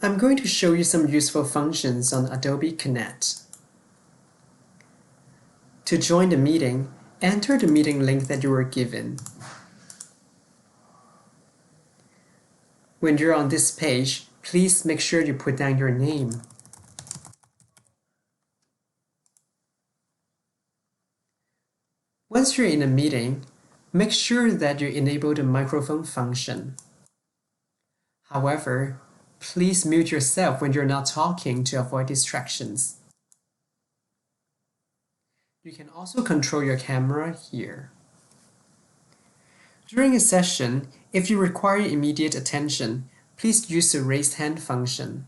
I'm going to show you some useful functions on Adobe Connect. To join the meeting, enter the meeting link that you were given. When you're on this page, please make sure you put down your name. Once you're in a meeting, make sure that you enable the microphone function. However, please mute yourself when you're not talking to avoid distractions. You can also control your camera here. During a session, if you require immediate attention, please use the raised hand function.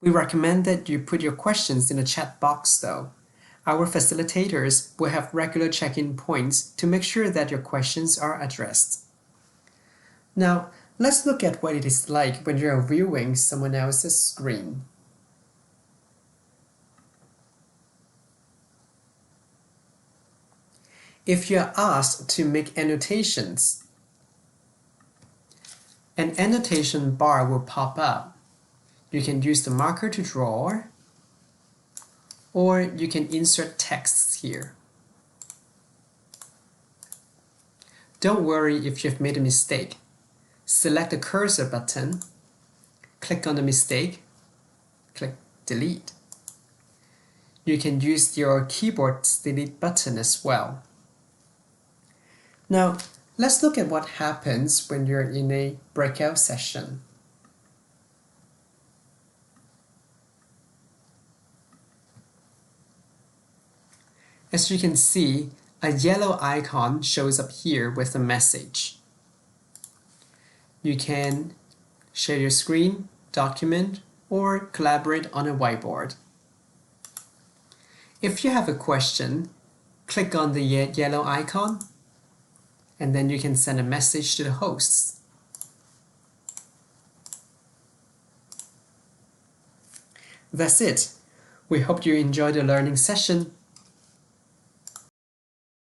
We recommend that you put your questions in the chat box though. Our facilitators will have regular check-in points to make sure that your questions are addressed. Now, let's look at what it is like when you're viewing someone else's screen. If you're asked to make annotations, an annotation bar will pop up. You can use the marker to draw, or you can insert texts here. Don't worry if you've made a mistake. Select the cursor button, click on the mistake, click delete. You can use your keyboard's delete button as well. Now, let's look at what happens when you're in a breakout session. As you can see, a yellow icon shows up here with a message. You can share your screen, document, or collaborate on a whiteboard. If you have a question, click on the yellow icon, and then you can send a message to the hosts. That's it. We hope you enjoyed the learning session.